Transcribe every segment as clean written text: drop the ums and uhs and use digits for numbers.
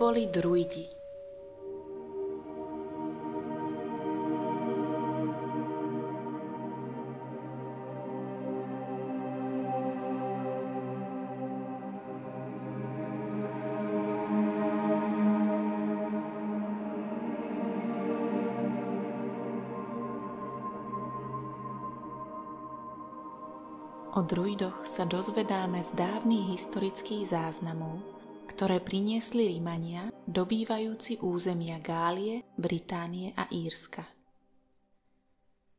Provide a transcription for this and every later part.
boli druidi. O druidoch sa dozvedáme z dávnych historických záznamov, ktoré priniesli Rimania dobývajúci územia Gálie, Británie a Írska.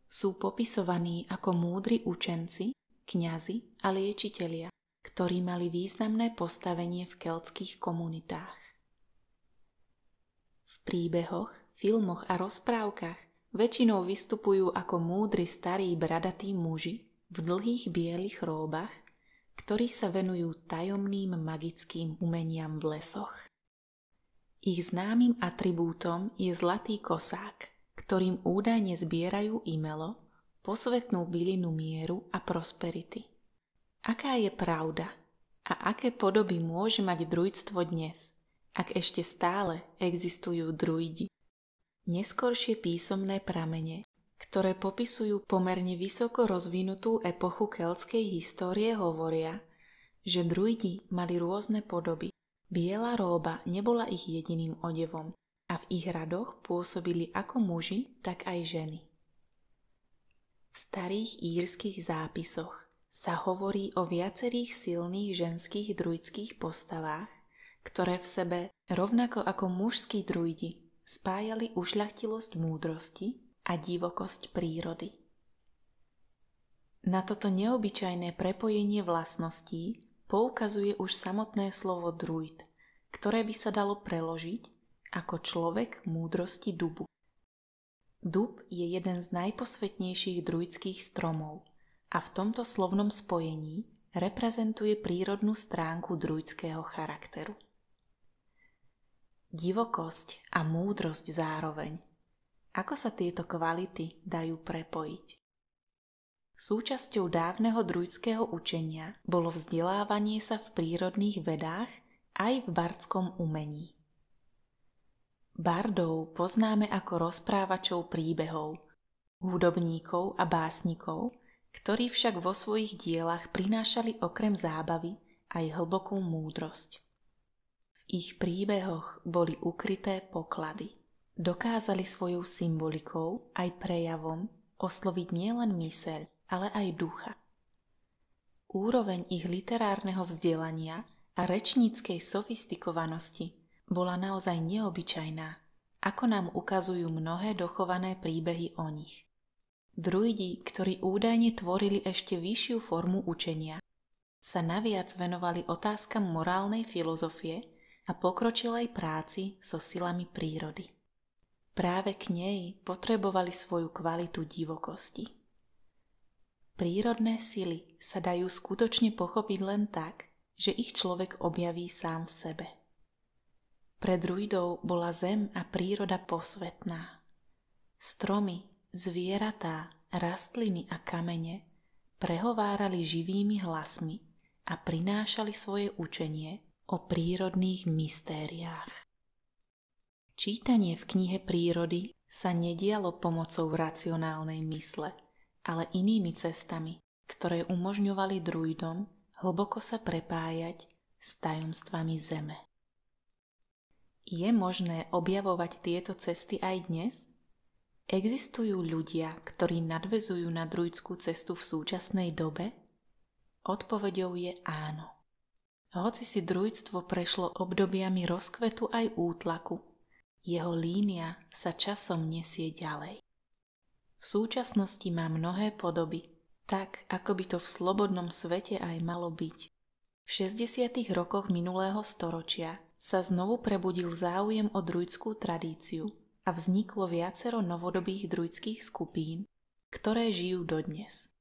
Sú popisovaní ako múdri učenci, kňazi a liečitelia, ktorí mali významné postavenie v keltských komunitách. V príbehoch, filmoch a rozprávkach väčšinou vystupujú ako múdri starí bradatí muži v dlhých bielých róbach, ktorí sa venujú tajomným magickým umeniam v lesoch. Ich známym atribútom je zlatý kosák, ktorým údajne zbierajú imelo, posvetnú bylinu mieru a prosperity. Aká je pravda a aké podoby môže mať druidstvo dnes, ak ešte stále existujú druidi? Neskoršie písomné pramene, ktoré popisujú pomerne vysoko rozvinutú epochu keltskej histórie, hovoria, že druidi mali rôzne podoby. Biela róba nebola ich jediným odevom a v ich radoch pôsobili ako muži, tak aj ženy. V starých írskych zápisoch sa hovorí o viacerých silných ženských druidských postavách, ktoré v sebe, rovnako ako mužskí druidi, spájali ušľachtilosť múdrosti a divokosť prírody. Na toto neobyčajné prepojenie vlastností poukazuje už samotné slovo druid, ktoré by sa dalo preložiť ako človek múdrosti dubu. Dub je jeden z najposvetnejších druidských stromov a v tomto slovnom spojení reprezentuje prírodnú stránku druidského charakteru. Divokosť a múdrosť zároveň. Ako sa tieto kvality dajú prepojiť? Súčasťou dávneho druidského učenia bolo vzdelávanie sa v prírodných vedách aj v bardskom umení. Bardov poznáme ako rozprávačov príbehov, hudobníkov a básnikov, ktorí však vo svojich dielach prinášali okrem zábavy aj hlbokú múdrosť. V ich príbehoch boli ukryté poklady. Dokázali svojou symbolikou aj prejavom osloviť nielen myseľ, ale aj ducha. Úroveň ich literárneho vzdelania a rečníckej sofistikovanosti bola naozaj neobyčajná, ako nám ukazujú mnohé dochované príbehy o nich. Druidi, ktorí údajne tvorili ešte vyššiu formu učenia, sa naviac venovali otázkam morálnej filozofie a pokročilej práci so silami prírody. Práve k nej potrebovali svoju kvalitu divokosti. Prírodné sily sa dajú skutočne pochopiť len tak, že ich človek objaví sám v sebe. Pre druidov bola zem a príroda posvätná. Stromy, zvieratá, rastliny a kamene prehovárali živými hlasmi a prinášali svoje učenie o prírodných mystériách. Čítanie v knihe prírody sa nedialo pomocou racionálnej mysle, ale inými cestami, ktoré umožňovali druidom hlboko sa prepájať s tajomstvami zeme. Je možné objavovať tieto cesty aj dnes? Existujú ľudia, ktorí nadväzujú na druidskú cestu v súčasnej dobe? Odpoveďou je áno. Hoci si druidstvo prešlo obdobiami rozkvetu aj útlaku, jeho línia sa časom nesie ďalej. V súčasnosti má mnohé podoby, tak ako by to v slobodnom svete aj malo byť. V 60. rokoch minulého storočia sa znovu prebudil záujem o druidskú tradíciu a vzniklo viacero novodobých druidských skupín, ktoré žijú dodnes.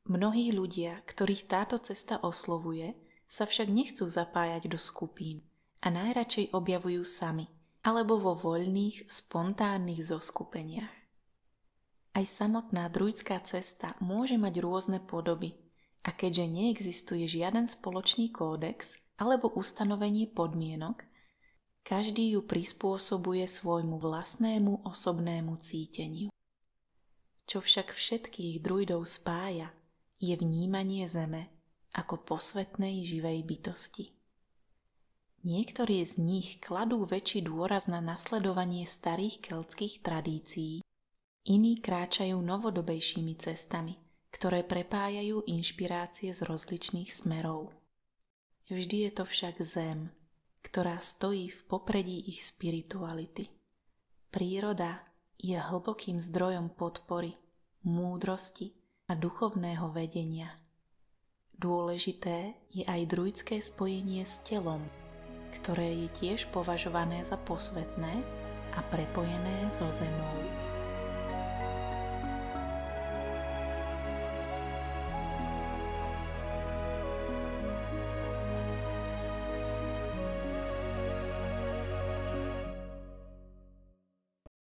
Mnohí ľudia, ktorých táto cesta oslovuje, sa však nechcú zapájať do skupín a najradšej objavujú sami, alebo vo voľných, spontánnych zoskupeniach. Aj samotná druidská cesta môže mať rôzne podoby a keďže neexistuje žiaden spoločný kódex alebo ustanovenie podmienok, Každý ju prispôsobuje svojmu vlastnému osobnému cíteniu. Čo však všetkých druidov spája, je vnímanie Zeme ako posvätnej živej bytosti. Niektorí z nich kladú väčší dôraz na nasledovanie starých keltských tradícií, iní kráčajú novodobejšími cestami, ktoré prepájajú inšpirácie z rozličných smerov. Vždy je to však Zem, ktorá stojí v popredí ich spirituality. Príroda je hlbokým zdrojom podpory, múdrosti a duchovného vedenia. Dôležité je aj druidské spojenie s telom, ktoré je tiež považované za posvätné a prepojené so zemou.